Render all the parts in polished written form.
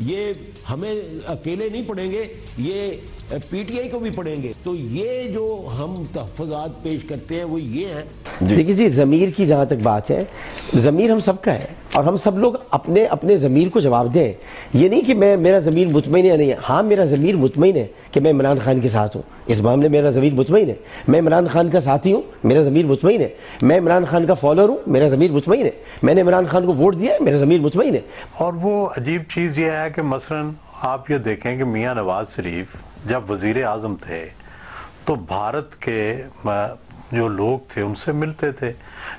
یہ ہمیں اکیلے نہیں پڑیں گے، یہ پی ٹی آئی کو بھی پڑیں گے. تو یہ جو ہم تحفظات پیش کرتے ہیں وہ یہ ہیں. دیکھیے جی، ضمیر کی جہاں تک بات ہے، ضمیر ہم سب کا ہے اور ہم سب لوگ اپنے اپنے ضمیر کو جواب دیں. یہ نہیں کہ میرا ضمیر مطمئن ہے یا نہیں ہے. ہاں، میرا ضمیر مطمئن ہے کہ میں عمران خان کے ساتھ ہوں، اس معاملے میں میرا ضمیر مطمئن ہے. میں عمران خان کا ساتھی ہوں، میرا ضمیر مطمئن ہے. میں عمران خان کا فالوور ہوں، میرا ضمیر مطمئن ہے. میں نے عمران خان کو ووٹ دیا ہے، میرا ضمیر مطمئن ہے. اور وہ عجیب چیز یہ ہے کہ مثلاً آپ یہ دیکھیں کہ میاں نواز شریف جب وزیر اعظم تھے تو بھارت کے جو لوگ تھے ان سے ملتے تھے،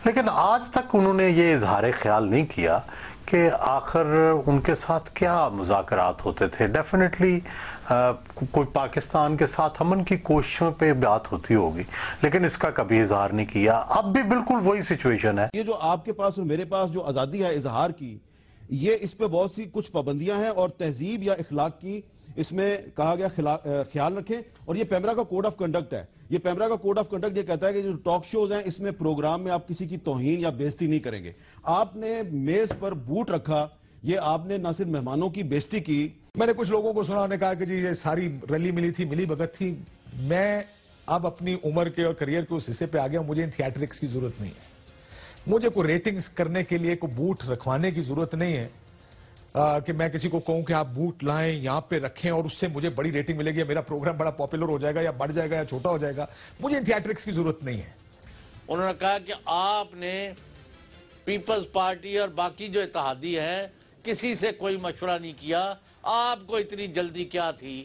لیکن آج تک انہوں نے یہ اظہار خیال نہیں کیا کہ آخر ان کے ساتھ کیا مذاکرات ہوتے تھے. ڈیفینیٹلی کوئی پاکستان کے ساتھ امن کی کوششوں پہ بات ہوتی ہوگی، لیکن اس کا کبھی اظہار نہیں کیا. اب بھی بالکل وہی سچویشن ہے. یہ جو آپ کے پاس اور میرے پاس جو آزادی ہے اظہار کی، یہ اس پہ بہت سی کچھ پابندیاں ہیں اور تہذیب یا اخلاق کی اس میں کہا گیا خیال رکھیں. اور یہ پیمرا کا کوڈ آف کنڈکٹ ہے. یہ پیمرا کا کوڈ آف کنڈکٹ یہ کہتا ہے کہ جو ٹاک شوز ہیں اس میں پروگرام میں آپ کسی کی توہین یا بےزتی نہیں کریں گے. آپ نے میز پر بوٹ رکھا، یہ آپ نے نہ صرف مہمانوں کی بےزتی کی. میں نے کچھ لوگوں کو سنا، نے کہا کہ جی یہ ساری ریلی ملی بھگت تھی. میں اب اپنی عمر کے اور کریئر کے اس حصے پہ آ گیا ہوں. مجھے ان تھیٹرکس کی ضرورت نہیں ہے. مجھے کوئی ریٹنگز کرنے کے لیے کوئی بوٹ رکھوانے کی ضرورت نہیں ہے کہ میں کسی کو کہوں کہ آپ بوٹ لائیں یہاں پہ رکھیں اور اس سے مجھے بڑی ریٹنگ ملے گی، میرا پروگرام بڑا پاپولر ہو جائے گا یا بڑھ جائے گا یا چھوٹا ہو جائے گا. مجھے ان تھیٹرکس کی ضرورت نہیں ہے. انہوں نے کہا کہ آپ نے پیپلز پارٹی اور باقی جو اتحادی ہیں کسی سے کوئی مشورہ نہیں کیا. آپ کو اتنی جلدی کیا تھی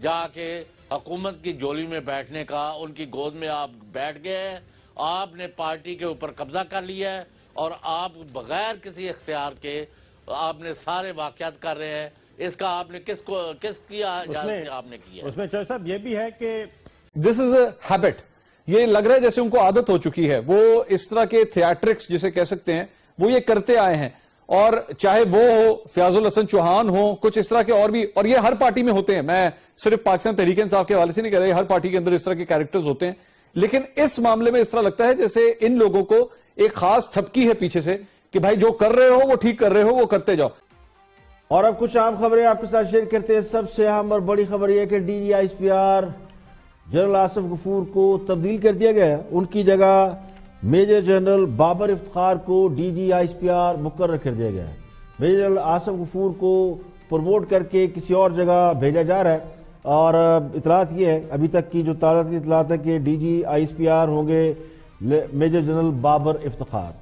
جا کے حکومت کی جولی میں بیٹھنے کا؟ ان کی گود میں آپ بیٹھ گئے، آپ نے پارٹی کے اوپر قبضہ کر لیا ہے اور آپ بغیر کسی اختیار کے آپ نے سارے واقعات کر رہے ہیں. اس کا آپ نے کس کی اجازت سے آپ نے کیا؟ اس میں چودھری صاحب یہ بھی ہے کہ دس از اے ہیبٹ. یہ لگ رہا ہے جیسے ان کو عادت ہو چکی ہے. وہ اس طرح کے تھیاٹرکس جسے کہہ سکتے ہیں وہ یہ کرتے آئے ہیں. اور چاہے وہ ہو فیاض الحسن چوہان ہو، کچھ اس طرح کے اور بھی، اور یہ ہر پارٹی میں ہوتے ہیں. میں صرف پاکستان تحریک انصاف کے حوالے سے نہیں کہہ رہا، ہر پارٹی کے اندر اس طرح کے کیریکٹرز ہوتے ہیں. لیکن اس معاملے میں اس طرح لگتا ہے جیسے ان لوگوں کو ایک خاص تھپکی ہے پیچھے سے کہ بھائی جو کر رہے ہو وہ ٹھیک کر رہے ہو، وہ کرتے جاؤ. اور اب کچھ عام خبریں آپ کے ساتھ شیئر کرتے ہیں. سب سے اہم اور بڑی خبر یہ کہ D G I S P R general Asif Ghafoor کو تبدیل کر دیا گیا ہے. ان کی جگہ میجر جنرل بابر افتخار کو D G I S P R مقرر کر دیا گیا ہے. میجر جنرل آصف غفور کو پروموٹ کر کے کسی اور جگہ بھیجا جا رہا ہے. اور اطلاعات یہ ہے، ابھی تک کی جو تازہ اطلاعات ہے کہ D G I S P R ہوں گے میجر جنرل بابر افتخار.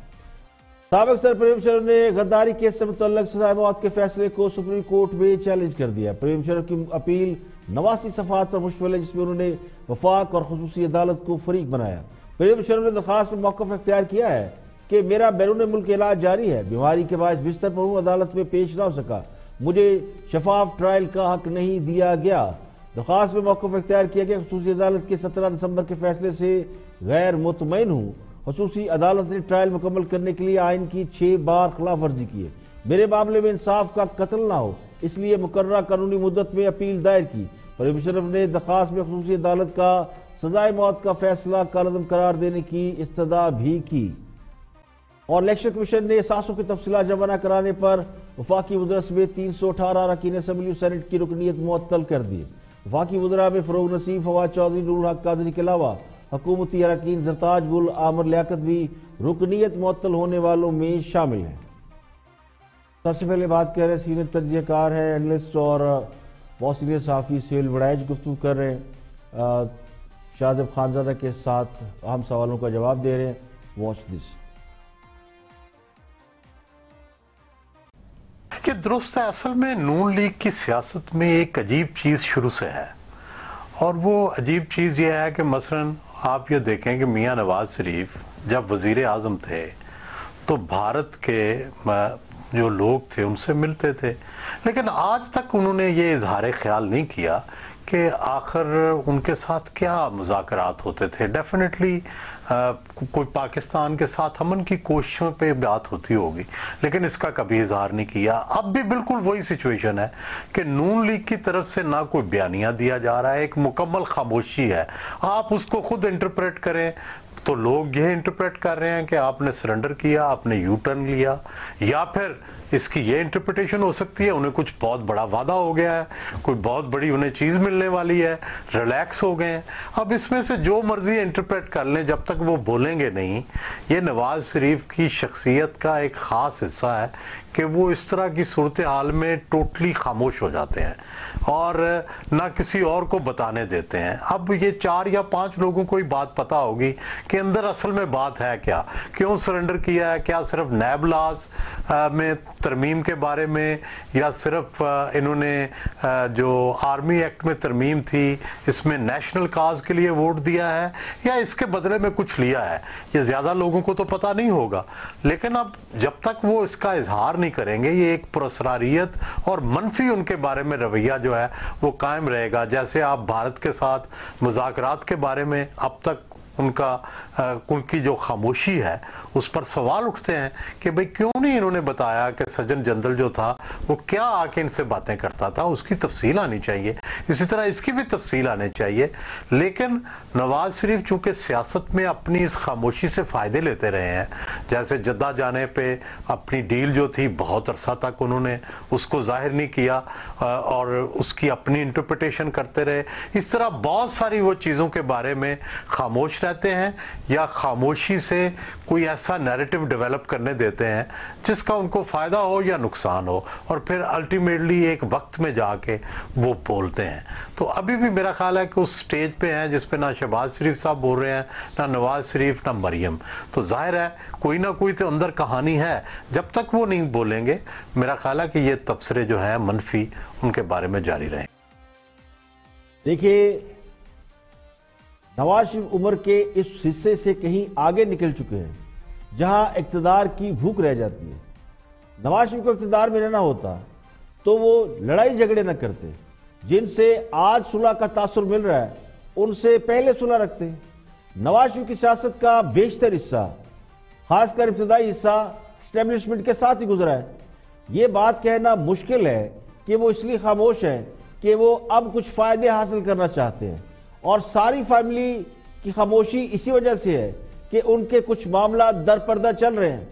سابق صدر پریم شرف نے غداری کیس سے متعلق سزائے موت کے فیصلے کو سپریم کورٹ میں چیلنج کر دیا. پریم شرف کی اپیل 89 صفحات پر مشتمل ہے، جس میں انہوں نے وفاق اور خصوصی عدالت کو فریق بنایا. پریم شرف نے درخواست میں موقف اختیار کیا ہے کہ میرا بیرون ملک علاج جاری ہے، بیماری کے باعث بستر پر ہوں، عدالت میں پیش نہ ہو سکا، مجھے شفاف ٹرائل کا حق نہیں دیا گیا. درخواست میں موقف اختیار کیا گیا. خصوصی عدالت کے 17 دسمبر کے فیصلے سے غیر مطمئن ہوں. خصوصی عدالت نے ٹرائل مکمل کرنے کے لیے آئین کی 6 بار خلاف ورزی کی ہے. میرے معاملے میں انصاف کا قتل نہ ہو، اس لیے مقررہ قانونی مدت میں اپیل دائر کی. پریم شرف نے درخواست میں خصوصی عدالت کا سزائے موت کا فیصلہ کالعدم قرار دینے کی استدعا بھی کی. اور الیکشن کمیشن نے اثاثوں کی تفصیلات جمع نہ کرانے پر وفاقی وزراء سمیت 318 اراکین اسمبلی و سینٹ کی رکنیت معطل کر دی. وفاقی وزراء میں فروغ نصیر، فواد چودھری، نور الحق قادری کے علاوہ حکومتی اراکین زرتاج گل، عامر لیاقت بھی رکنیت معطل ہونے والوں میں شامل ہیں. سب سے پہلے بات کر رہے ہیں سینئر تجزیہ کار ہے، اینالسٹ اور بہت سینئر صحافی سہیل وڑائچ گفتگو کر رہے ہیں شاہزیب خانزادہ کے ساتھ، اہم سوالوں کا جواب دے رہے ہیں. Watch this. یہ درست ہے. اصل میں نون لیگ کی سیاست میں ایک عجیب چیز شروع سے ہے، اور وہ عجیب چیز یہ ہے کہ مثلاً آپ یہ دیکھیں کہ میاں نواز شریف جب وزیر اعظم تھے تو بھارت کے جو لوگ تھے ان سے ملتے تھے، لیکن آج تک انہوں نے یہ اظہار خیال نہیں کیا کہ آخر ان کے ساتھ کیا مذاکرات ہوتے تھے. ڈیفینیٹلی کوئی پاکستان کے ساتھ امن کی کوششوں پہ بات ہوتی ہوگی، لیکن اس کا کبھی اظہار نہیں کیا. اب بھی بالکل وہی سچویشن ہے کہ نون لیگ کی طرف سے نہ کوئی بیانیہ دیا جا رہا ہے، ایک مکمل خاموشی ہے. آپ اس کو خود انٹرپریٹ کریں. تو لوگ یہ انٹرپریٹ کر رہے ہیں کہ آپ نے سرنڈر کیا, آپ نے یو ٹرن لیا, یا پھر اس کی یہ انٹرپریٹیشن ہو سکتی ہے انہیں کچھ بہت بڑا وعدہ ہو گیا ہے, کوئی بہت بڑی انہیں چیز ملنے والی ہے, ریلیکس ہو گئے ہیں. اب اس میں سے جو مرضی انٹرپریٹ کر لیں, جب تک وہ بولیں گے نہیں. یہ نواز شریف کی شخصیت کا ایک خاص حصہ ہے کہ وہ اس طرح کی صورتحال میں ٹوٹلی خاموش ہو جاتے ہیں اور نہ کسی اور کو بتانے دیتے ہیں. اب یہ 4 یا 5 لوگوں کو ہی بات پتا ہوگی کہ اندر اصل میں بات ہے کیا, کیوں سرنڈر کیا ہے, کیا صرف نیب لاز میں ترمیم کے بارے میں, یا صرف انہوں نے جو آرمی ایکٹ میں ترمیم تھی اس میں نیشنل کاز کے لیے ووٹ دیا ہے, یا اس کے بدلے میں کچھ لیا ہے. یہ زیادہ لوگوں کو تو پتا نہیں ہوگا, لیکن اب جب تک وہ اس کا اظہار نہیں کریں گے یہ ایک پراسراریت اور منفی ان کے بارے میں رویہ جو ہے وہ قائم رہے گا. جیسے آپ بھارت کے ساتھ مذاکرات کے بارے میں اب تک ان کی جو خاموشی ہے اس پر سوال اٹھتے ہیں کہ بھئی کیوں نہیں انہوں نے بتایا کہ سجن جندل جو تھا وہ کیا آ کے ان سے باتیں کرتا تھا, اس کی تفصیل آنی چاہیے. اسی طرح اس کی بھی تفصیل آنی چاہیے. لیکن نواز شریف چونکہ سیاست میں اپنی اس خاموشی سے فائدے لیتے رہے ہیں, جیسے جدہ جانے پہ اپنی ڈیل جو تھی بہت عرصہ تک انہوں نے اس کو ظاہر نہیں کیا اور اس کی اپنی انٹرپریٹیشن کرتے رہے, اس طرح بہت ساری وہ چیزوں کے بارے میں خاموش رہتے ہیں یا خاموشی سے کوئی ایسا نیریٹو ڈیولپ کرنے دیتے ہیں جس کا ان کو فائدہ ہو یا نقصان ہو, اور پھر الٹیمیٹلی ایک وقت میں جا کے وہ بولتے ہیں. تو ابھی بھی میرا خیال ہے کہ اس سٹیج پہ ہیں جس پہ نہ شہباز شریف صاحب بول رہے ہیں, نہ نواز شریف, نہ مریم. تو ظاہر ہے کوئی نہ کوئی تو اندر کہانی ہے. جب تک وہ نہیں بولیں گے میرا خیال ہے کہ یہ تبصرے جو ہیں منفی ان کے بارے میں جاری رہیں. دیکھیے نواز شریف عمر کے اس حصے سے کہیں آگے نکل چکے ہیں جہاں اقتدار کی بھوک رہ جاتی ہے. نواز شریف کو اقتدار میں رہنا ہوتا تو وہ لڑائی جھگڑے نہ کرتے. جن سے آج صلح کا تاثر مل رہا ہے ان سے پہلے صلح رکھتے. نواز شریف کی سیاست کا بیشتر حصہ, خاص کر ابتدائی حصہ, اسٹیبلشمنٹ کے ساتھ ہی گزرا ہے. یہ بات کہنا مشکل ہے کہ وہ اس لیے خاموش ہیں کہ وہ اب کچھ فائدے حاصل کرنا چاہتے ہیں, اور ساری فیملی کی خاموشی اسی وجہ سے ہے کہ ان کے کچھ معاملات در پردہ چل رہے ہیں.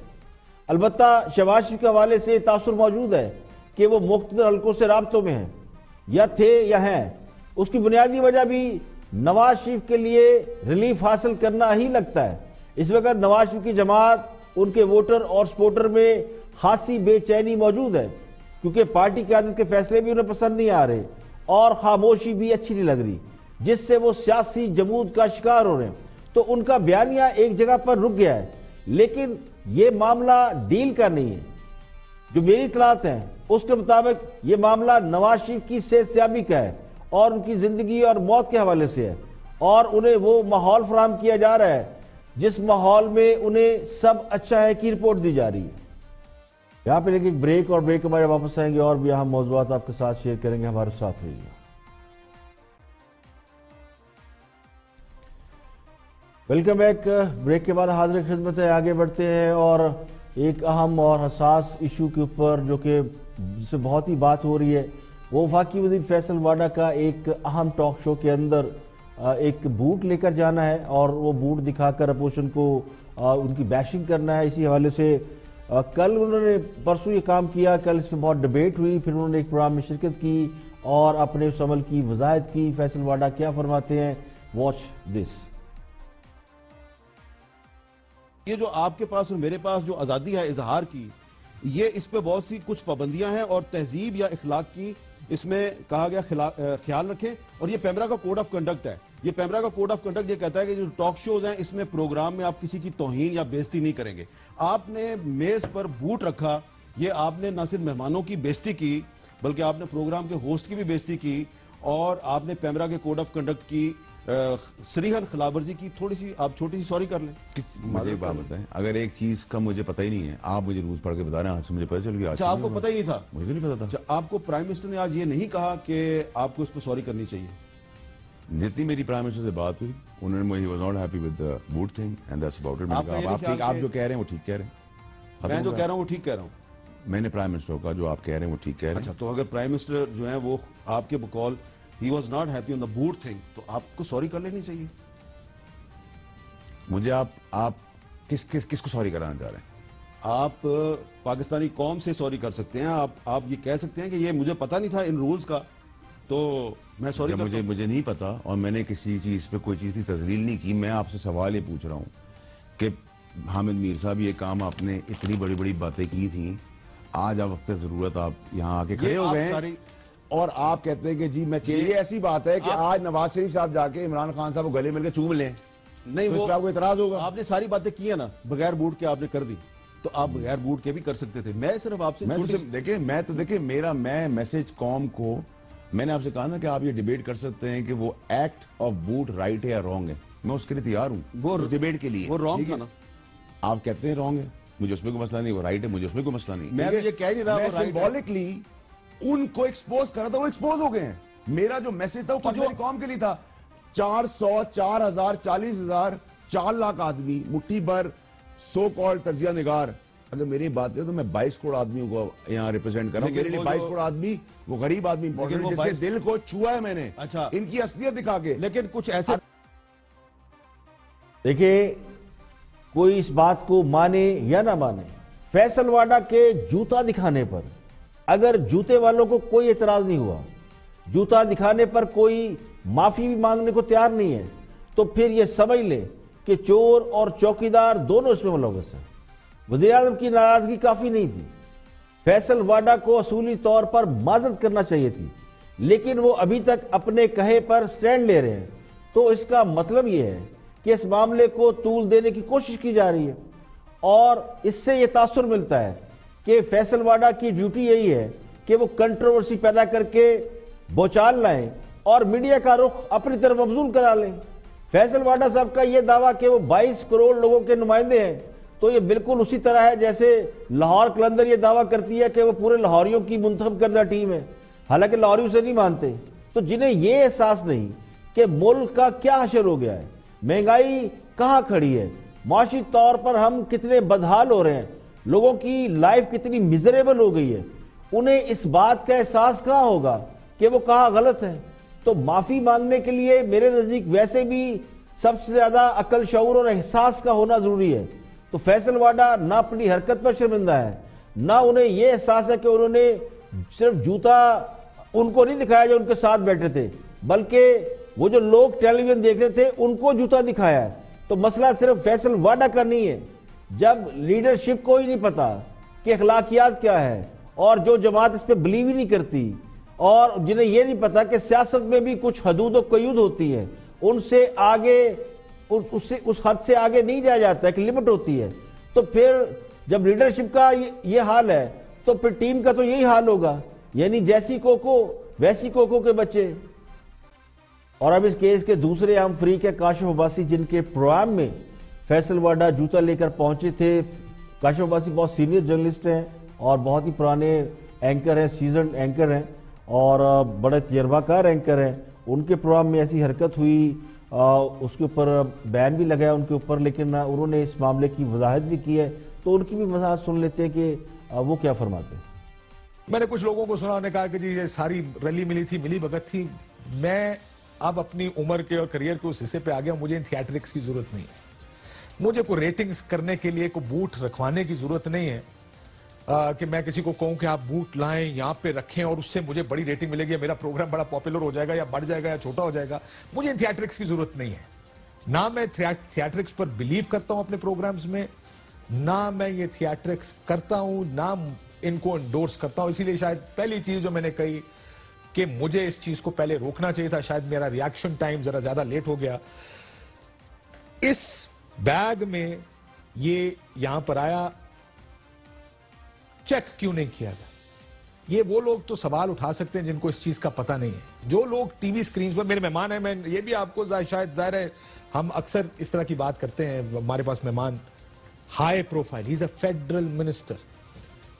البتہ شہباز شریف کے حوالے سے تاثر موجود ہے کہ وہ مختلف حلقوں سے رابطوں میں ہیں, یا تھے یا ہیں. اس کی بنیادی وجہ بھی نواز شریف کے لیے ریلیف حاصل کرنا ہی لگتا ہے. اس وقت نواز شریف کی جماعت, ان کے ووٹر اور سپورٹر میں خاصی بے چینی موجود ہے, کیونکہ پارٹی قیادت کے فیصلے بھی انہیں پسند نہیں آ رہے اور خاموشی بھی اچھی نہیں لگ رہی, جس سے وہ سیاسی جمود کا شکار ہو رہے ہیں. تو ان کا بیانیہ ایک جگہ پر رک گیا ہے. لیکن یہ معاملہ ڈیل کا نہیں ہے. جو میری اطلاعات ہیں اس کے مطابق یہ معاملہ نواز شریف کی صحت یابی کا ہے اور ان کی زندگی اور موت کے حوالے سے ہے, اور انہیں وہ ماحول فراہم کیا جا رہا ہے جس ماحول میں انہیں سب اچھا ہے کی رپورٹ دی جا رہی ہے. یہاں پہ ایک بریک, اور بریک کے بعد واپس آئیں گے اور بھی اہم موضوعات آپ کے ساتھ شیئر کریں گے. ہمارے ساتھ رہیے. Welcome back. بریک کے بعد حاضر خدمت ہے. آگے بڑھتے ہیں اور ایک اہم اور حساس ایشو کے اوپر جو کہ جس سے بہت ہی بات ہو رہی ہے, وہ وفاقی وزیر فیصل واڈا کا ایک اہم ٹاک شو کے اندر ایک بوٹ لے کر جانا ہے اور وہ بوٹ دکھا کر اپوزیشن کو ان کی بیشنگ کرنا ہے. اسی حوالے سے کل انہوں نے پرسوں یہ کام کیا, کل اس میں بہت ڈیبیٹ ہوئی, پھر انہوں نے ایک پروگرام میں شرکت کی اور اپنے اس عمل کی وضاحت کی. فیصل واڈا کیا فرماتے ہیں, واچ دس. یہ جو آپ کے پاس اور میرے پاس جو آزادی ہے اظہار کی, یہ اس پہ بہت سی کچھ پابندیاں ہیں اور تہذیب یا اخلاق کی اس میں کہا گیا خیال رکھیں. اور یہ پیمرا کا کوڈ آف کنڈکٹ ہے. یہ پیمرا کا کوڈ آف کنڈکٹ یہ کہتا ہے کہ جو ٹاک شوز ہیں اس میں پروگرام میں آپ کسی کی توہین یا بے عزتی نہیں کریں گے. آپ نے میز پر بوٹ رکھا, یہ آپ نے نہ صرف مہمانوں کی بے عزتی کی بلکہ آپ نے پروگرام کے ہوسٹ کی بھی بے عزتی کی, اور آپ نے پیمرا کے کوڈ آف کنڈکٹ کی صریحاً خلاف ورزی کی. تھوڑی سی آپ چھوٹی سی سوری کر لیں. مجھے ایک بات بتائیں, اگر ایک چیز کا مجھے پتہ ہی نہیں ہے, آپ مجھے روز پڑھ کے بتا رہے ہیں, آج سے مجھے پتہ چل گیا. اچھا, آپ کو پتہ ہی نہیں تھا؟ مجھے نہیں پتا تھا. آپ کو پرائم منسٹر نے آج یہ نہیں کہا کہ آپ کو اس پہ سوری کرنی چاہیے؟ جتنی میری پرائم منسٹر سے بات ہوئی انہوں نے مجھے was not happy with the boat thing and that's about it. آپ جو کہہ رہے ہیں وہ ٹھیک کہہ رہے ہیں, میں جو کہہ رہا ہوں وہ ٹھیک کہہ رہا ہوں. میں نے پرائم منسٹر کا جو آپ کہہ رہے ہیں وہ ٹھیک کہہ رہے ہیں. اچھا, تو اگر پرائم منسٹر جو ہیں وہ آپ کے بقول he was not happy on the boot thing, تو آپ کو سوری کر لینی چاہیے. مجھے آپ کس کو سوری کرانا چاہ رہے ہیں؟ آپ پاکستانی قوم سے سوری کر سکتے ہیں. آپ یہ کہہ سکتے ہیں کہ یہ مجھے پتہ نہیں تھا ان رولز کا, تو میں سوری کرتا ہوں. مجھے نہیں پتا اور میں نے کسی چیز پہ کوئی چیز کی تزلیل نہیں کی. میں آپ سے سوال یہ پوچھ رہا ہوں کہ حامد میر صاحب یہ کام آپ نے اتنی بڑی بڑی باتیں کی تھیں, آج آپ وقت ضرورت آپ یہاں آ کے کھڑے ہو گئے ہیں اور آپ کہتے ہیں کہ جی میں یہ ایسی بات ہے کہ آج نواز شریف صاحب جا کے عمران خان صاحب کو گلے مل کے چوم لیں, نہیں وہ آپ کو اعتراض ہوگا؟ آپ نے ساری باتیں کی ہیں نا, بغیر بوٹ کے آپ نے کر دی, تو آپ بغیر بوٹ کے بھی کر سکتے تھے. میں صرف آپ سے دیکھیں میں میسج قوم کو, میں نے آپ سے کہا نا کہ آپ یہ ڈیبیٹ کر سکتے ہیں کہ وہ ایکٹ آف بوٹ رائٹ ہے یا رانگ ہے, میں اس کے لیے تیار ہوں. وہ ڈیبیٹ کے لیے وہ رانگ تھا نا, آپ کہتے ہیں رانگ ہے, مجھے اس میں کوئی مسئلہ نہیں. وہ رائٹ ہے, مجھے اس میں کوئی مسئلہ نہیں. میں یہ کہہ نہیں رہا, میں سمبولکلی ان کو ایکسپوز کر رہا تھا, وہ ایکسپوز ہو گئے ہیں. میرا جو میسج تھا وہ پاکستانی قوم کے لیے تھا. 400 4,000 40,000 4 لاکھ آدمی مٹھی بھر سو کال تجزیہ نگار اگر میری بات کرے تو میں 22 کروڑ آدمیوں کو یہاں ریپرزینٹ کر رہا ہوں. میرے لیے 22 کروڑ آدمی وہ غریب آدمی امپورٹنٹ, جس کے دل کو چھوا ہے میں نے ان کی اصلیت دکھا کے. لیکن کچھ ایسے دیکھیں, کوئی اس بات کو مانے یا نہ مانے, فیصل واڈا کے جوتا دکھانے پر اگر جوتے والوں کو کوئی اعتراض نہیں ہوا, جوتا دکھانے پر کوئی معافی بھی مانگنے کو تیار نہیں ہے, تو پھر یہ سمجھ لے کہ چور اور چوکیدار دونوں اس میں ملوث ہیں. وزیر اعظم کی ناراضگی کافی نہیں تھی, فیصل واڈا کو اصولی طور پر معذرت کرنا چاہیے تھی, لیکن وہ ابھی تک اپنے کہے پر سٹینڈ لے رہے ہیں. تو اس کا مطلب یہ ہے کہ اس معاملے کو طول دینے کی کوشش کی جا رہی ہے, اور اس سے یہ تاثر ملتا ہے کہ فیصل واڈا کی ڈیوٹی یہی ہے کہ وہ کنٹروورسی پیدا کر کے بوچال لائیں اور میڈیا کا رخ اپنی طرف مبذول کرا لیں. فیصل واڈا صاحب کا یہ دعویٰ کہ وہ 22 کروڑ لوگوں کے نمائندے ہیں, تو یہ بالکل اسی طرح ہے جیسے لاہور قلندر یہ دعویٰ کرتی ہے کہ وہ پورے لاہوریوں کی منتخب کردہ ٹیم ہے, حالانکہ لاہوری اسے نہیں مانتے. تو جنہیں یہ احساس نہیں کہ ملک کا کیا حشر ہو گیا ہے, مہنگائی کہاں کھڑی ہے, معاشی طور پر ہم کتنے بدحال ہو رہے ہیں, لوگوں کی لائف کتنی میزریبل ہو گئی ہے, انہیں اس بات کا احساس کہاں ہوگا کہ وہ کہاں غلط ہے. تو معافی مانگنے کے لیے میرے نزدیک ویسے بھی سب سے زیادہ عقل, شعور اور احساس کا ہونا ضروری ہے. تو فیصل واڈا نہ اپنی حرکت پر شرمندہ ہے, نہ انہیں یہ احساس ہے کہ انہوں نے صرف جوتا ان کو نہیں دکھایا جو ان کے ساتھ بیٹھے تھے, بلکہ وہ جو لوگ ٹیلی ویژن دیکھ رہے تھے ان کو جوتا دکھایا ہے. تو مسئلہ صرف فیصل واڈا کا نہیں ہے. جب لیڈرشپ کو ہی نہیں پتا کہ اخلاقیات کیا ہے, اور جو جماعت اس پہ بلیو ہی نہیں کرتی, اور جنہیں یہ نہیں پتا کہ سیاست میں بھی کچھ حدود و قیود ہوتی ہے, ان سے آگے اس حد سے آگے نہیں جایا جاتا, ایک لمٹ ہوتی ہے. تو پھر جب لیڈرشپ کا یہ حال ہے تو پھر ٹیم کا تو یہی حال ہوگا, یعنی جیسی کوکو ویسی کوکو کے بچے. اور اب اس کیس کے دوسرے اہم فریق ہے کاشف عباسی, جن کے پروگرام میں فیصل واڈا جوتا لے کر پہنچے تھے. کاشف عباسی بہت سینئر جرنلسٹ ہیں اور بہت ہی پرانے اینکر ہیں, سیزنڈ اینکر ہیں اور بڑے تجربہ کار اینکر ہیں. ان کے پروگرام میں ایسی حرکت ہوئی, اس کے اوپر بین بھی لگایا ان کے اوپر, لیکن انہوں نے اس معاملے کی وضاحت بھی کی ہے. تو ان کی بھی وضاحت سن لیتے ہیں کہ وہ کیا فرماتے ہیں. میں نے کچھ لوگوں کو سنا, انہوں نے کہا کہ جی یہ ساری ریلی ملی تھی, ملی بھگت تھی. میں اب اپنی عمر کے اور کریئر کے اس حصے پہ آ گیا, مجھے ان تھیٹرکس کی ضرورت نہیں ہے. مجھے کوئی ریٹنگز کرنے کے لیے کوئی بوٹ رکھوانے کی ضرورت نہیں ہے کہ میں کسی کو کہوں کہ آپ بوٹ لائیں یہاں پہ رکھیں اور اس سے مجھے بڑی ریٹنگ ملے گی, میرا پروگرام بڑا پاپولر ہو جائے گا یا بڑھ جائے گا یا چھوٹا ہو جائے گا. مجھے ان تھیٹرکس کی ضرورت نہیں ہے. نہ میں تھیٹرکس پر بلیو کرتا ہوں اپنے پروگرامز میں, نہ میں یہ تھیٹرکس کرتا ہوں, نہ ان کو انڈورس کرتا ہوں. اسی لیے شاید پہلی چیز جو میں نے کہی کہ مجھے اس چیز کو پہلے روکنا چاہیے تھا, شاید میرا ریاکشن ٹائم ذرا زیادہ لیٹ ہو گیا. اس بیگ میں یہ یہاں پر آیا, چیک کیوں نہیں کیا گیا؟ یہ وہ لوگ تو سوال اٹھا سکتے ہیں جن کو اس چیز کا پتہ نہیں ہے. جو لوگ ٹی وی سکرینز پر میرے مہمان ہیں, میں یہ بھی آپ کو شاید ظاہر ہے ہم اکثر اس طرح کی بات کرتے ہیں, ہمارے پاس مہمان ہائی پروفائل, ہی از اے فیڈرل منسٹر.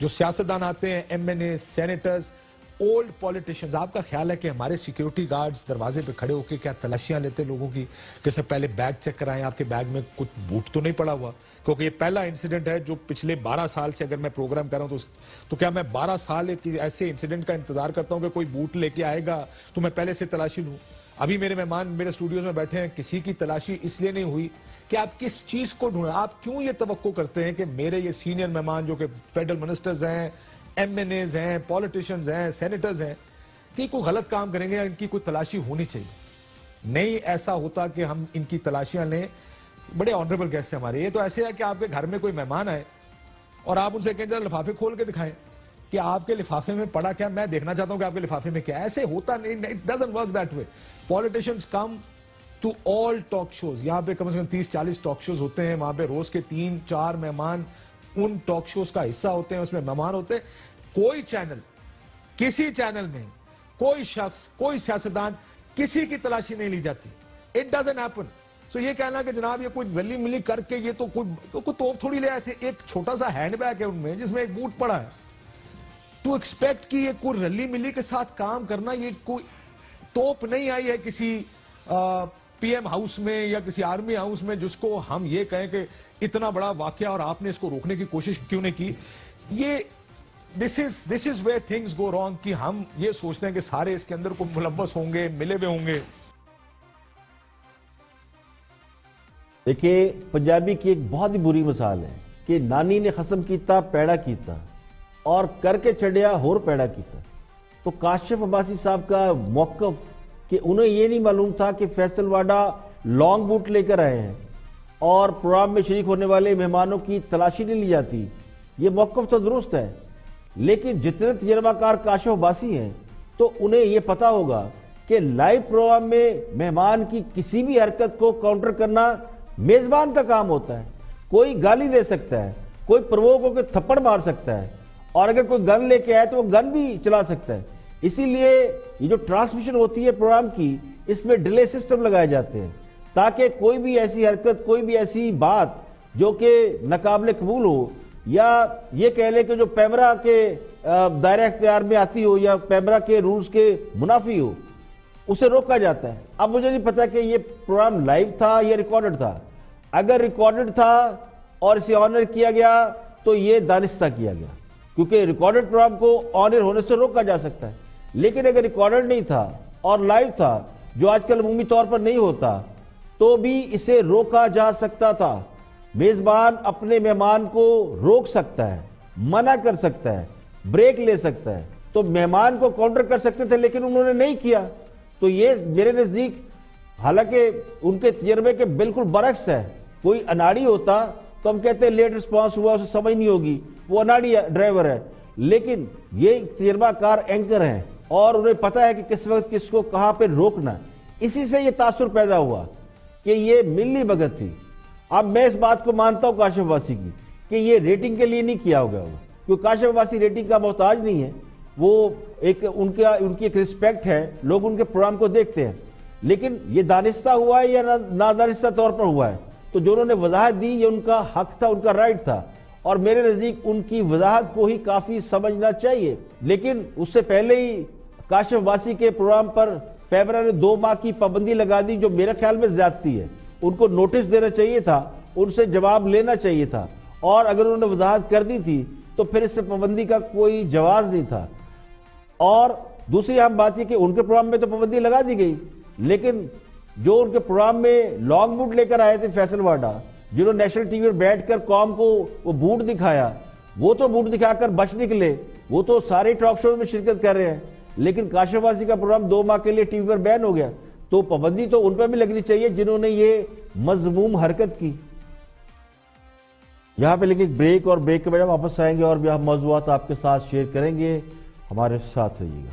جو سیاستدان آتے ہیں, ایم این اے, سینیٹرز, اولڈ پولیٹیشنز, آپ کا خیال ہے کہ ہمارے سیکیورٹی گارڈز دروازے پہ کھڑے ہو کے کیا تلاشیاں لیتے لوگوں کی کہ سب پہلے بیگ چیک کرائیں, آپ کے بیگ میں کچھ بوٹ تو نہیں پڑا ہوا؟ کیونکہ یہ پہلا انسیڈنٹ ہے جو پچھلے 12 سال سے اگر میں پروگرام کر رہا ہوں تو کیا میں 12 سال ایک ایسے انسیڈنٹ کا انتظار کرتا ہوں کہ کوئی بوٹ لے کے آئے گا تو میں پہلے سے تلاشی لوں؟ ابھی میرے مہمان میرے اسٹوڈیوز میں بیٹھے ہیں, کسی کی تلاشی اس لیے نہیں ہوئی کہ آپ کس چیز کو ڈھونڈیں. آپ کیوں یہ توقع کرتے ہیں کہ میرے یہ سینئر مہمان جو کہ فیڈرل منسٹرز ہیں, ایم این ایز ہیں, پولیٹیشنز ہیں, سینیٹرز ہیں, کہ کوئی غلط کام کریں گے یا ان کی کوئی تلاشی ہونی چاہیے. نہیں ایسا ہوتا کہ ہم ان کی تلاشیاں لیں. بڑے آنریبل گیسٹ ہیں ہمارے. یہ تو ایسے ہے کہ آپ کے گھر میں کوئی مہمان آئے اور آپ ان سے کہیں ذرا لفافے کھول کے دکھائیں کہ آپ کے لفافے میں پڑا کیا, میں دیکھنا چاہتا ہوں کہ آپ کے لفافے میں کیا. ایسے ہوتا نہیں, it doesn't work that way. Politicians come to all talk shows. یہاں پہ کم سے کم 30-40 ٹاک شوز ہوتے ہیں, وہاں پہ روز کے 3-4 مہمان ان ٹاک شوز کا حصہ ہوتے ہیں, اس میں مہمان ہوتے ہیں. کوئی چینل, کسی چینل میں کوئی شخص, کوئی سیاستدان, کسی کی تلاشی نہیں لی جاتی. It doesn't happen. سو یہ کہنا کہ جناب یہ کوئی رلی ملی کر کے یہ تو کوئی توپ تھوڑی لے آئے تھے. ایک چھوٹا سا ہینڈ بیگ ہے ان میں جس میں ایک بوٹ پڑا ہے. ٹو ایکسپیکٹ کہ یہ کوئی رلی ملی کے ساتھ کام کرنا, یہ کوئی توپ نہیں آئی ہے کسی پی ایم ہاؤس میں یا کسی آرمی ہاؤس میں جس کو ہم یہ کہیں کہ اتنا بڑا واقعہ اور آپ نے اس کو روکنے کی کوشش کیوں نہیں کی. یہ this is where things go wrong کہ ہم یہ سوچتے ہیں کہ سارے اس کے اندر کو ملوث ہوں گے, ملے ہوئے ہوں گے. دیکھیں پنجابی کی ایک بہت ہی بری مثال ہے کہ نانی نے خصم کیتا پیڑا کیتا اور کر کے چڑھیا ہور پیڑا کیتا. تو کاشف عباسی صاحب کا موقف کہ انہیں یہ نہیں معلوم تھا کہ فیصل واڈا لانگ بوٹ لے کر آئے ہیں اور پروگرام میں شریک ہونے والے مہمانوں کی تلاشی نہیں لی جاتی, یہ موقف تو درست ہے. لیکن جتنے تجربہ کار کاشف عباسی ہیں تو انہیں یہ پتا ہوگا کہ لائیو پروگرام میں مہمان کی کسی بھی حرکت کو کاؤنٹر کرنا میزبان کا کام ہوتا ہے. کوئی گالی دے سکتا ہے, کوئی پرووک ہو کے تھپڑ مار سکتا ہے, اور اگر کوئی گن لے کے آئے تو وہ گن بھی چلا سکتا ہے. اسی لیے یہ جو ٹرانسمیشن ہوتی ہے پروگرام کی, اس میں ڈیلے سسٹم لگائے جاتے ہیں تاکہ کوئی بھی ایسی حرکت, کوئی بھی ایسی بات جو کہ ناقابل قبول ہو یا یہ کہہ لے کہ جو پیمرا کے دائرہ اختیار میں آتی ہو یا پیمرا کے رولز کے منافی ہو, اسے روکا جاتا ہے. اب مجھے نہیں پتا کہ یہ پروگرام لائیو تھا یا ریکارڈڈ تھا. اگر ریکارڈڈ تھا اور اسے آنر کیا گیا تو یہ دانستہ کیا گیا, کیونکہ ریکارڈڈ پروگرام کو آنر ہونے سے روکا جا سکتا ہے. لیکن اگر ریکارڈڈ نہیں تھا اور لائیو تھا, جو آج کل عمومی طور پر نہیں ہوتا, تو بھی اسے روکا جا سکتا تھا. میزبان اپنے مہمان کو روک سکتا ہے, منع کر سکتا ہے, بریک لے سکتا ہے, تو مہمان کو کاؤنٹر کر سکتے تھے, لیکن انہوں نے نہیں کیا. تو یہ میرے نزدیک, حالانکہ ان کے تجربے کے بالکل برعکس ہے. کوئی اناڑی ہوتا تو ہم کہتے ہیں لیٹ رسپانس ہوا, اسے سمجھ نہیں ہوگی, وہ اناڑی ڈرائیور ہے. لیکن یہ تجربہ کار اینکر ہیں اور انہیں پتا ہے کہ کس وقت کس کو کہاں پہ روکنا. اسی سے یہ تاثر پیدا ہوا کہ یہ ملی بھگت تھی. اب میں اس بات کو مانتا ہوں کاشف عباسی کی کہ یہ ریٹنگ کے لیے نہیں کیا ہوگا, کیونکہ کاشف عباسی ریٹنگ کا محتاج نہیں ہے. وہ ایک ان کی ایک رسپیکٹ ہے, لوگ ان کے پروگرام کو دیکھتے ہیں. لیکن یہ دانستہ ہوا ہے یا نادانستہ طور پر ہوا ہے, تو جو انہوں نے وضاحت دی یہ ان کا حق تھا, ان کا رائٹ تھا, اور میرے نزدیک ان کی وضاحت کو ہی کافی سمجھنا چاہیے. لیکن اس سے پہلے ہی کاشف عباسی کے پروگرام پر پیمرا نے 2 ماہ کی پابندی لگا دی, جو میرے خیال میں زیادتی ہے. ان کو نوٹس دینا چاہیے تھا, ان سے جواب لینا چاہیے تھا, اور اگر انہوں نے وضاحت کر دی تھی تو پھر اس سے پابندی کا کوئی جواز نہیں تھا. اور دوسری اہم بات یہ کہ ان کے پروگرام میں تو پابندی لگا دی گئی, لیکن جو ان کے پروگرام میں لانگ بوٹ لے کر آئے تھے فیصل واڈا, جنہوں نے نیشنل ٹی وی پر بیٹھ کر قوم کو وہ بوٹ دکھایا, وہ تو بوٹ دکھا کر بچ نکلے, وہ تو سارے ٹاک شو میں شرکت کر رہے ہیں. لیکن کاشف عباسی کا پروگرام 2 ماہ کے لیے ٹی وی پر بین ہو گیا, تو پابندی تو ان پر بھی لگنی چاہیے جنہوں نے یہ مذموم حرکت کی. یہاں پہ لیکن بریک, اور بریک کے بعد واپس آئیں گے اور بھی ہم موضوعات آپ کے ساتھ شیئر کریں گے. ہمارے ساتھ رہیے گا.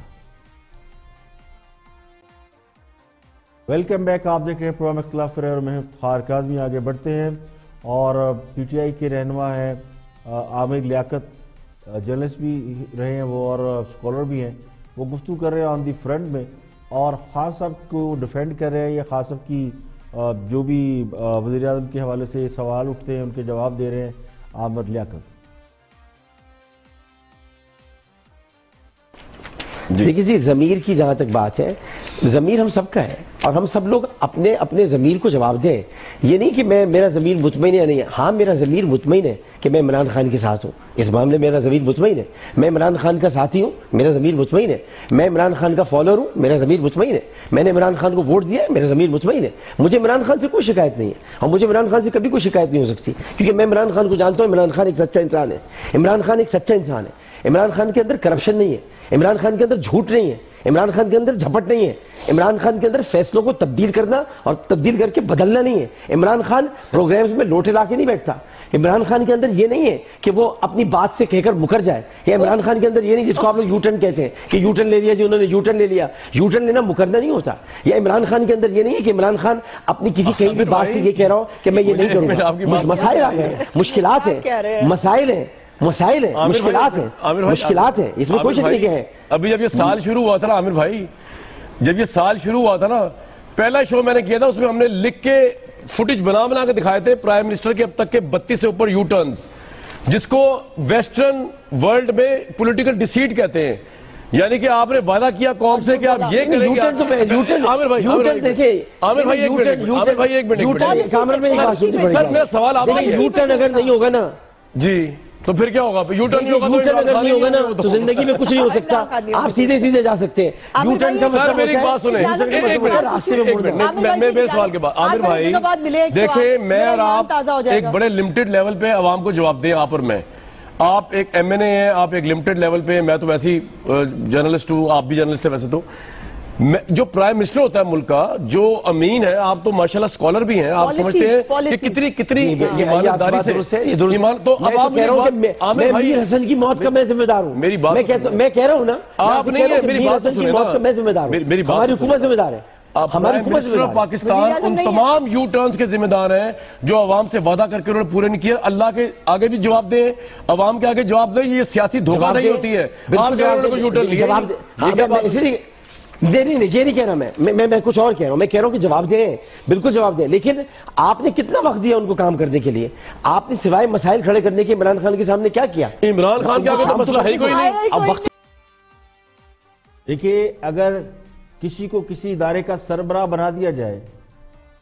Welcome back. آپ دیکھ رہے ہیں پروگرام اختلاف رائے اور میں افتخار کاظمی. آگے بڑھتے ہیں, اور پی ٹی آئی کے رہنما ہیں عامر لیاقت, جرنلسٹ بھی رہے ہیں وہ اور اسکالر بھی ہیں. وہ گفتگو کر رہے ہیں آن دی فرنٹ میں, اور خان صاحب کو ڈیفینڈ کر رہے ہیں, یا خان صاحب کی جو بھی وزیر اعظم کے حوالے سے سوال اٹھتے ہیں ان کے جواب دے رہے ہیں عامر لیاقت. دیکھیے جی، ضمیر کی جہاں تک بات ہے، ضمیر ہم سب کا ہے اور ہم سب لوگ اپنے اپنے ضمیر کو جواب دیں. یہ نہیں کہ میرا ضمیر مطمئن ہے نہیں ہے. ہاں میرا ضمیر مطمئن ہے کہ میں عمران خان کے ساتھ ہوں، اس معاملے میں میرا ضمیر مطمئن ہے. میں عمران خان کا ساتھی ہوں، میرا ضمیر مطمئن ہے. میں عمران خان کا فالوور ہوں، میرا ضمیر مطمئن ہے. میں نے عمران خان کو ووٹ دیا ہے، میرا ضمیر مطمئن ہے. مجھے عمران خان سے کوئی شکایت نہیں ہے اور مجھے عمران خان سے کبھی کوئی شکایت نہیں ہو سکتی، کیونکہ میں عمران خان کو جانتا ہوں. عمران خان ایک سچا انسان ہے. عمران خان ایک سچا انسان ہے. عمران خان کے اندر کرپشن نہیں ہے. عمران خان کے اندر جھوٹ نہیں ہے. عمران خان کے اندر جھپٹ نہیں ہے. عمران خان کے اندر فیصلوں کو تبدیل کرنا اور تبدیل کر کے بدلنا نہیں ہے. عمران خان پروگرامز میں لوٹے لا کے نہیں بیٹھتا. عمران خان کے اندر یہ نہیں ہے کہ وہ اپنی بات سے کہہ کر مکر جائے. یا عمران خان کے اندر یہ نہیں جس کو آپ لوگ یو ٹرن کہتے ہیں کہ یو ٹرن لے لیا جی، انہوں نے یو ٹرن لے لیا. یو ٹرن لینا مکرنا نہیں ہوتا. یا عمران خان کے اندر یہ نہیں ہے کہ عمران خان اپنی کسی کہیں بھی بات سے یہ کہہ رہا ہو کہ میں یہ نہیں کروں گا. مسائل آ گئے، مشکلات ہیں، مسائل ہیں، مشکلات ہیں، اس میں کوئی شک نہیں ہے. ابھی جب یہ سال شروع ہوا تھا نا عامر بھائی، جب یہ سال شروع ہوا تھا نا، پہلا شو میں نے کیا تھا، اس میں ہم نے لکھ کے فوٹیج بنا کے دکھائے تھے پرائم منسٹر کے اب تک کے 32 سے اوپر یو ٹرنز، جس کو ویسٹرن ورلڈ میں پولیٹیکل ڈیسیٹ کہتے ہیں. یعنی کہ آپ نے وعدہ کیا قوم سے کہ آپ یہ کریں گے. عامر بھائی ایک منٹ سر، میرا سوال آپ سے یو ٹرن اگر نہیں ہوگا نا جی تو پھر کیا ہوگا؟ یو ٹرن اگر نہیں ہوگا نا تو زندگی میں کچھ نہیں ہو سکتا. آپ سیدھے جا سکتے ہیں. یو ٹرن کا سر میری ایک بات سنیں، میرے سوال کے بعد عامر بھائی دیکھیں، میں اور آپ ایک بڑے لمیٹڈ لیول پہ عوام کو جواب دیں. آپ اور میں، آپ ایک ایم این اے ہیں، آپ ایک لمیٹڈ لیول پہ، میں تو ویسے ہی جرنلسٹ ہوں، آپ بھی جرنلسٹ ہیں ویسے تو. جو پرائم منسٹر ہوتا ہے ملک کا، جو امین ہے، آپ تو ماشاءاللہ اسکالر بھی ہیں، آپ سمجھتے ہیں کہ کتنی ایمانداری سے تو اب آپ میں میر حسن کی موت کا میں ذمہ دار ہوں. میری بات میں کہہ رہا ہوں نا، آپ نہیں ہے، میری بات سنیں نا، میں ذمہ دار ہوں، میری بات ہماری حکومت ذمہ دار ہے. ہمارے منسٹر پاکستان ان تمام یو ٹرنز کے ذمہ دار ہیں جو عوام سے وعدہ کر کے انہوں نے پورے نہیں کیا. اللہ کے آگے بھی جواب دیں، عوام کے آگے جواب دیں. یہ سیاسی دھوکہ دہی ہوتی ہے. آپ کہہ رہے ہیں یو ٹرن لیا، نہیں، یہ نہیں کہہ رہا میں کچھ اور کہہ رہا ہوں. میں کہہ رہا ہوں کہ جواب دیں، بالکل جواب دیں. لیکن آپ نے کتنا وقت دیا ان کو کام کرنے کے لیے؟ آپ نے سوائے مسائل کھڑے کرنے کے عمران خان کے سامنے کیا کیا؟ عمران خان کے آگے تو مسئلہ ہے ہی کوئی نہیں. اب وقت دیکھیے، اگر کسی کو کسی ادارے کا سربراہ بنا دیا جائے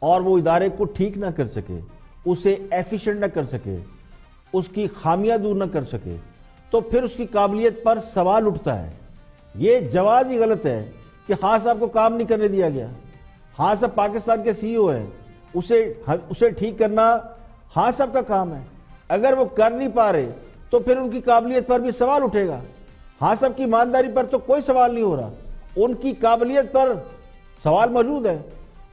اور وہ ادارے کو ٹھیک نہ کر سکے، اسے ایفیشنٹ نہ کر سکے، اس کی خامیاں دور نہ کر سکے، تو پھر اس کی قابلیت پر سوال اٹھتا ہے. یہ جواز ہی غلط ہے کہ خان صاحب کو کام نہیں کرنے دیا گیا. خان صاحب پاکستان کے سی او ہیں، اسے ٹھیک کرنا خان صاحب کا کام ہے. اگر وہ کر نہیں پا رہے تو پھر ان کی قابلیت پر بھی سوال اٹھے گا. خان صاحب کی ایمانداری پر تو کوئی سوال نہیں ہو رہا، ان کی قابلیت پر سوال موجود ہے،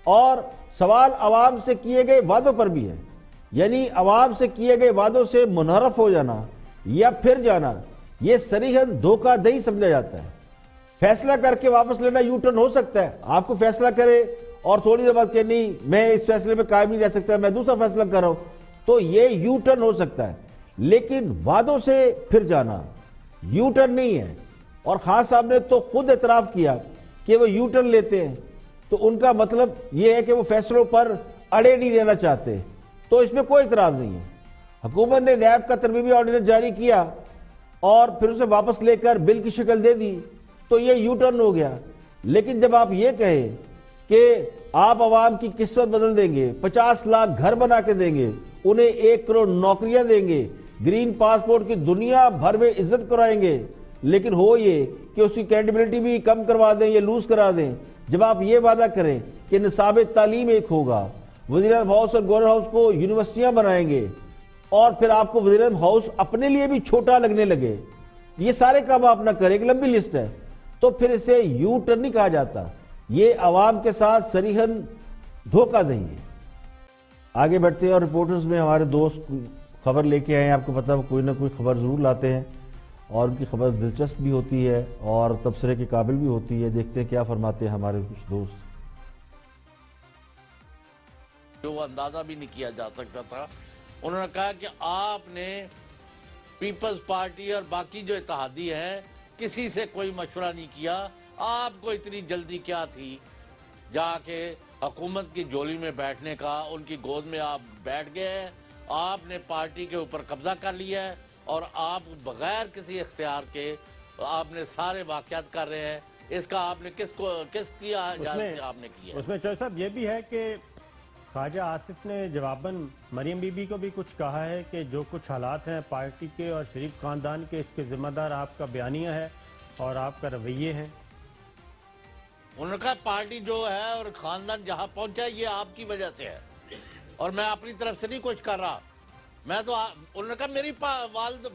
اور سوال عوام سے کیے گئے وعدوں پر بھی ہے. یعنی عوام سے کیے گئے وعدوں سے منحرف ہو جانا یا پھر جانا، یہ صریحاً دھوکہ دہی سمجھا جاتا ہے. فیصلہ کر کے واپس لینا یو ٹرن ہو سکتا ہے. آپ کو فیصلہ کرے اور تھوڑی دیر بعد کہ نہیں میں اس فیصلے میں قائم نہیں رہ سکتا، میں دوسرا فیصلہ کر رہا ہوں، تو یہ یو ٹرن ہو سکتا ہے. لیکن وعدوں سے پھر جانا یو ٹرن نہیں ہے. اور خان صاحب نے تو خود اعتراف کیا کہ وہ یو ٹرن لیتے ہیں، تو ان کا مطلب یہ ہے کہ وہ فیصلوں پر اڑے نہیں رہنا چاہتے. تو اس میں کوئی اعتراض نہیں ہے. حکومت نے نیب کا ترمیمی آرڈیننس جاری کیا اور پھر اسے واپس لے کر بل کی شکل دے دی، تو یہ یو ٹرن ہو گیا. لیکن جب آپ یہ کہیں کہ آپ عوام کی قسمت بدل دیں گے، 50 لاکھ گھر بنا کے دیں گے، انہیں 1 کروڑ نوکریاں دیں گے، گرین پاسپورٹ کی دنیا بھر میں عزت کرائیں گے، لیکن ہو یہ کہ اس کی کریڈیبلٹی بھی کم کروا دیں یا لوز کرا دیں. جب آپ یہ وعدہ کریں کہ نصاب تعلیم ایک ہوگا، وزیر اعظم ہاؤس اور گورنر ہاؤس کو یونیورسٹیاں بنائیں گے، اور پھر آپ کو وزیر اعظم ہاؤس اپنے لیے بھی چھوٹا لگنے لگے، یہ سارے کام آپ نہ کریں، ایک لمبی لسٹ ہے، تو پھر اسے یو ٹرن نہیں کہا جاتا. یہ عوام کے ساتھ صریحاً دھوکہ دہی ہے. آگے بڑھتے ہیں اور رپورٹرز میں ہمارے دوست خبر لے کے آئے ہیں. آپ کو پتہ ہے کوئی نہ کوئی خبر ضرور لاتے ہیں اور ان کی خبر دلچسپ بھی ہوتی ہے اور تبصرے کے قابل بھی ہوتی ہے. دیکھتے ہیں کیا فرماتے ہیں ہمارے کچھ دوست. جو اندازہ بھی نہیں کیا جا سکتا تھا. انہوں نے کہا کہ آپ نے پیپلز پارٹی اور باقی جو اتحادی ہیں کسی سے کوئی مشورہ نہیں کیا. آپ کو اتنی جلدی کیا تھی جا کے حکومت کی جولی میں بیٹھنے کا؟ ان کی گود میں آپ بیٹھ گئے، آپ نے پارٹی کے اوپر قبضہ کر لیا ہے اور آپ بغیر کسی اختیار کے آپ نے سارے واقعات کر رہے ہیں، اس کا آپ نے کس کی اجازت آپ نے کیا؟ اس میں چوہدری صاحب یہ بھی ہے کہ خواجہ آصف نے جواباً مریم بی بی کو بھی کچھ کہا ہے کہ جو کچھ حالات ہیں پارٹی کے اور شریف خاندان کے، اس کے ذمہ دار آپ کا بیانیہ ہے اور آپ کا رویے ہیں۔ ان کا پارٹی جو ہے اور خاندان جہاں پہنچا یہ آپ کی وجہ سے ہے، اور میں اپنی طرف سے نہیں کچھ کر رہا۔ میں تو انہوں نے کہا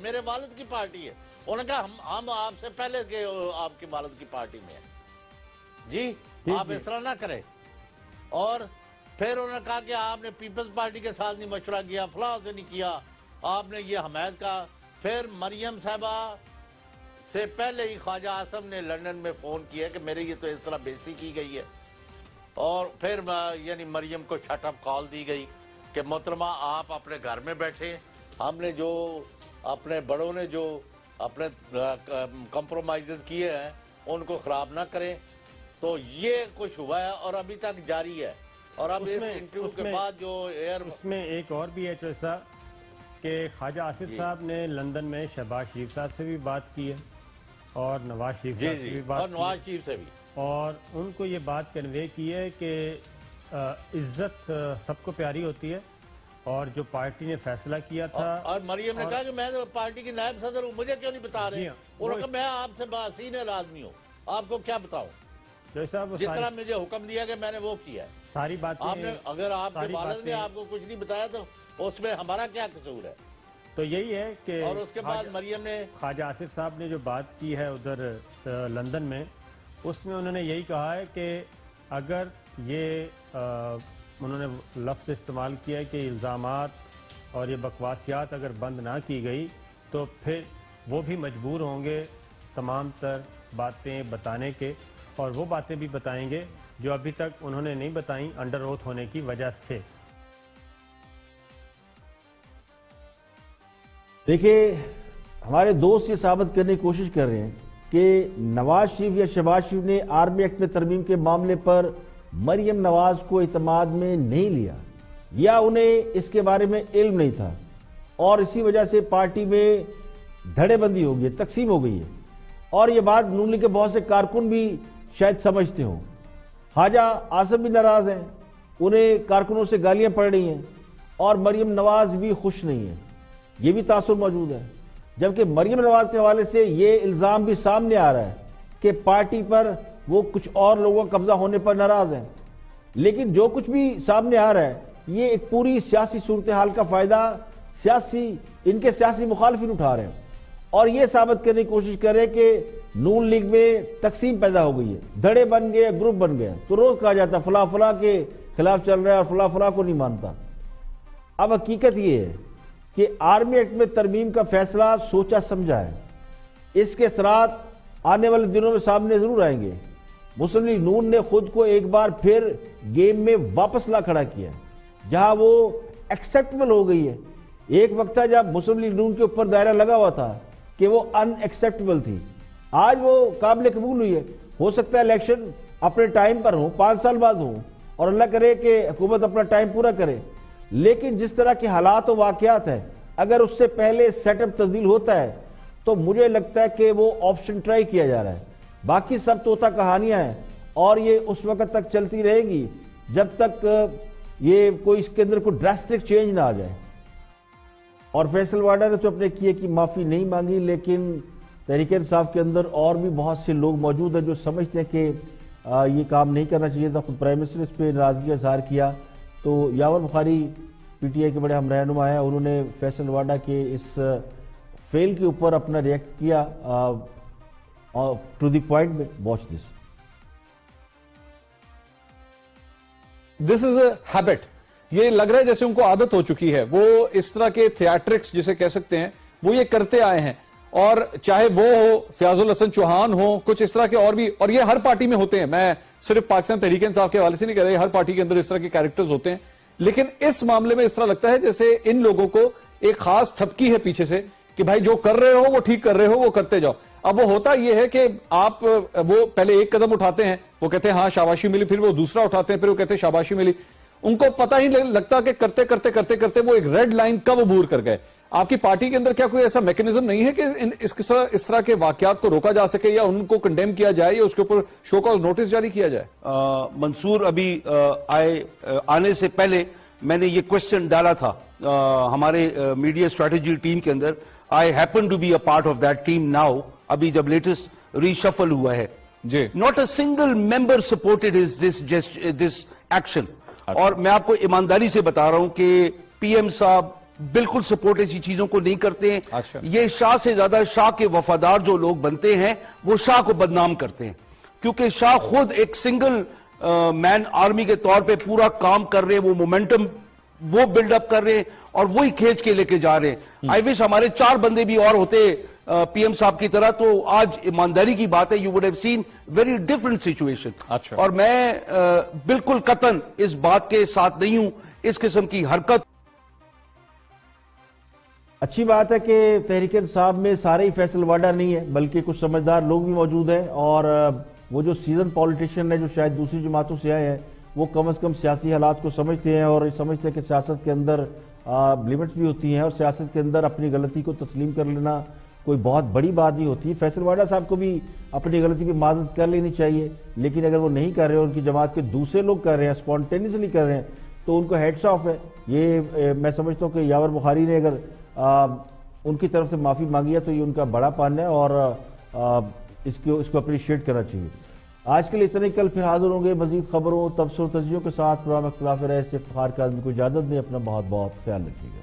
میرے والد کی پارٹی ہے، انہوں نے کہا ہم آپ سے پہلے کے آپ کے والد کی پارٹی میں ہیں جی، آپ اس طرح نہ کریں۔ اور پھر انہوں نے کہا کہ آپ نے پیپلز پارٹی کے ساتھ نہیں مشورہ کیا، فلاں سے نہیں کیا، آپ نے یہ حمایت کا۔ پھر مریم صاحبہ سے پہلے ہی خواجہ آصف نے لندن میں فون کیا کہ میرے یہ تو اس طرح بےعزتی کی گئی ہے، اور پھر یعنی مریم کو شٹ اپ کال دی گئی کہ محترمہ آپ اپنے گھر میں بیٹھے، ہم نے جو اپنے بڑوں نے جو اپنے کمپرومائزز کیے ہیں ان کو خراب نہ کریں۔ تو یہ کچھ ہوا ہے اور ابھی تک جاری ہے، اور اب اس انٹرویو کے بعد جو اس میں ایک اور بھی ہے چوہدری صاحب کہ خواجہ آصف صاحب نے لندن میں شہباز شریف صاحب سے بھی بات کی ہے اور نواز شریف صاحب سے بھی بات کی، اور نواز شریف سے بھی، اور ان کو یہ بات کنوے کی ہے کہ عزت سب کو پیاری ہوتی ہے، اور جو پارٹی نے فیصلہ کیا تھا، اور مریم نے کہا کہ میں پارٹی کی نائب صدر ہوں، مجھے کیوں نہیں بتا رہے؟ انہوں نے کہا میں آپ سے سینئر آدمی ہوں، آپ کو کیا بتاؤں؟ جس طرح مجھے حکم دیا کہ میں نے وہ کیا ہے ساری باتیں۔ اگر آپ کے والد نے آپ کو کچھ نہیں بتایا تو اس میں ہمارا کیا قصور ہے؟ تو یہی ہے کہ اور اس کے بعد مریم نے خواجہ آصف صاحب نے جو بات کی ہے ادھر لندن میں، اس میں انہوں نے یہی کہا ہے کہ اگر یہ انہوں نے لفظ استعمال کیا ہے کہ الزامات اور یہ بکواسیات اگر بند نہ کی گئی تو پھر وہ بھی مجبور ہوں گے تمام تر باتیں بتانے کے، اور وہ باتیں بھی بتائیں گے جو ابھی تک انہوں نے نہیں بتائیں انڈر اوتھ ہونے کی وجہ سے۔ دیکھیں ہمارے دوست یہ ثابت کرنے کی کوشش کر رہے ہیں کہ نواز شریف یا شہباز شریف نے آرمی ایکٹ میں ترمیم کے معاملے پر مریم نواز کو اعتماد میں نہیں لیا، یا انہیں اس کے بارے میں علم نہیں تھا، اور اسی وجہ سے پارٹی میں دھڑے بندی ہو گئی، تقسیم ہو گئی ہے۔ اور یہ بات نون لیگ کے بہت سے کارکن بھی شاید سمجھتے ہوں۔ خواجہ آصف بھی ناراض ہیں، انہیں کارکنوں سے گالیاں پڑ رہی ہیں، اور مریم نواز بھی خوش نہیں ہے، یہ بھی تاثر موجود ہے۔ جبکہ مریم نواز کے حوالے سے یہ الزام بھی سامنے آ رہا ہے کہ پارٹی پر وہ کچھ اور لوگوں کا قبضہ ہونے پر ناراض ہیں۔ لیکن جو کچھ بھی سامنے آ رہا ہے یہ ایک پوری سیاسی صورتحال کا فائدہ ان کے سیاسی مخالفین اٹھا رہے ہیں، اور یہ ثابت کرنے کی کوشش کر رہے ہیں کہ نون لیگ میں تقسیم پیدا ہو گئی ہے، دھڑے بن گئے، گروپ بن گئے۔ تو روز کہا جاتا فلاں فلاں کے خلاف چل رہا ہے اور فلاں فلاں کو نہیں مانتا۔ اب حقیقت یہ ہے کہ آرمی ایکٹ میں ترمیم کا فیصلہ سوچا سمجھا ہے، اس کے اثرات آنے والے دنوں میں سامنے ضرور آئیں گے۔ مسلم لیگ نون نے خود کو ایک بار پھر گیم میں واپس لا کھڑا کیا ہے، جہاں وہ ایکسیپٹیبل ہو گئی ہے۔ ایک وقت تھا جب مسلم لیگ نون کے اوپر دائرہ لگا ہوا تھا کہ وہ ان ایکسیپٹیبل تھی، آج وہ قابل قبول ہوئی ہے۔ ہو سکتا ہے الیکشن اپنے ٹائم پر ہوں، 5 سال بعد ہوں، اور اللہ کرے کہ حکومت اپنا ٹائم پورا کرے، لیکن جس طرح کے حالات و واقعات ہیں اگر اس سے پہلے سیٹ اپ تبدیل ہوتا ہے تو مجھے لگتا ہے کہ وہ آپشن ٹرائی کیا جا رہا ہے۔ باقی سب طوطا کہانیاں ہیں، اور یہ اس وقت تک چلتی رہے گی جب تک یہ کوئی اس کے اندر کوئی ڈراسٹک چینج نہ آ جائے۔ اور فیصل واڈا نے تو اپنے کیے کی معافی نہیں مانگی، لیکن تحریک انصاف کے اندر اور بھی بہت سے لوگ موجود ہیں جو سمجھتے ہیں کہ یہ کام نہیں کرنا چاہیے تھا۔ خود پرائم منسٹر نے اس پہ ناراضگی کا اظہار کیا۔ تو یاور بخاری پی ٹی آئی کے بڑے ہم رہنما ہیں، انہوں نے فیصل واڈا کے اس فیل کے اوپر اپنا ریئیکٹ کیا ٹو دی پوائنٹ میں۔ Watch this. This is a habit, یہ لگ رہا ہے جیسے ان کو عادت ہو چکی ہے، وہ اس طرح کے تھیاٹرکس جسے کہہ سکتے ہیں وہ یہ کرتے آئے ہیں، اور چاہے وہ ہو فیاض الحسن چوہان ہو، کچھ اس طرح کے اور بھی، اور یہ ہر پارٹی میں ہوتے ہیں، میں صرف پاکستان تحریک انصاف کے حوالے سے نہیں کہہ رہا، ہر پارٹی کے اندر اس طرح کے کیریکٹرز ہوتے ہیں۔ لیکن اس معاملے میں اس طرح لگتا ہے جیسے ان لوگوں کو ایک خاص تھپکی ہے پیچھے سے کہ بھائی جو کر رہے ہو وہ ٹھیک کر رہے ہو، وہ کرتے جاؤ۔ اب وہ ہوتا یہ ہے کہ آپ وہ پہلے ایک قدم اٹھاتے ہیں، وہ کہتے ہیں ہاں شاباشی ملی، پھر وہ دوسرا اٹھاتے ہیں، پھر وہ کہتے ہیں شاباشی ملی۔ ان کو پتہ ہی لگتا کہ کرتے کرتے کرتے کرتے وہ ایک ریڈ لائن کب عبور کر گئے۔ آپ کی پارٹی کے اندر کیا کوئی ایسا میکنزم نہیں ہے کہ اس طرح کے واقعات کو روکا جا سکے یا ان کو کنڈیم کیا جائے یا اس کے اوپر شو کاز نوٹس جاری کیا جائے؟ منصور ابھی آنے سے پہلے میں نے یہ کوشچن ڈالا تھا ہمارے میڈیا اسٹریٹجی ٹیم کے اندر. I happen to be a part of that team now. ابھی جب لیٹسٹ ریشفل ہوا ہے, جی, not a single member supported this action. اور میں آپ کو ایمانداری سے بتا رہا ہوں کہ پی ایم صاحب بالکل سپورٹ ایسی چیزوں کو نہیں کرتے ہیں. یہ شاہ سے زیادہ شاہ کے وفادار جو لوگ بنتے ہیں وہ شاہ کو بدنام کرتے ہیں, کیونکہ شاہ خود ایک سنگل مین آرمی کے طور پہ پورا کام کر رہے ہیں, وہ مومنٹم وہ بلڈ اپ کر رہے ہیں اور وہی کھینچ کے لے کے جا رہے ہیں. آئی وش ہمارے 4 بندے بھی اور ہوتے پی ایم صاحب کی طرح, تو آج ایمانداری کی بات ہے you would have seen very different situation. اور میں بالکل قطعاً اس بات کے ساتھ نہیں ہوں اس قسم کی حرکت. اچھی بات ہے کہ تحریک انصاف میں سارے ہی فیصل واڈا نہیں ہے, بلکہ کچھ سمجھدار لوگ بھی موجود ہیں, اور وہ جو سیزن پولیٹیشین ہے جو شاید دوسری جماعتوں سے آئے ہیں وہ کم از کم سیاسی حالات کو سمجھتے ہیں اور سمجھتے ہیں کہ سیاست کے اندر لمٹس بھی ہوتی ہیں اور سیاست کے اندر اپنی غلطی کو تسلیم کر لینا کوئی بہت بڑی بات نہیں ہوتی. فیصل واڈا صاحب کو بھی اپنی غلطی پہ معذرت کر لینی چاہیے, لیکن اگر وہ نہیں کر رہے, ان کی جماعت کے دوسرے لوگ کر رہے ہیں, اسپونٹینیسلی کر رہے ہیں, تو ان کو ہیڈس آف ہے. یہ میں سمجھتا ہوں کہ یاور بخاری نے اگر ان کی طرف سے معافی مانگی ہے تو یہ ان کا بڑا پن ہے اور اس کو اپریشیٹ کرنا چاہیے. آج کے لیے اتنے, کل پھر حاضر ہوں گے مزید خبروں, تبصروں, تجزیوں کے ساتھ. پروگرام اختلاف رائے سے افتخار کا آدمی کو اجازت دیں. اپنا بہت بہت خیال رکھیے گا.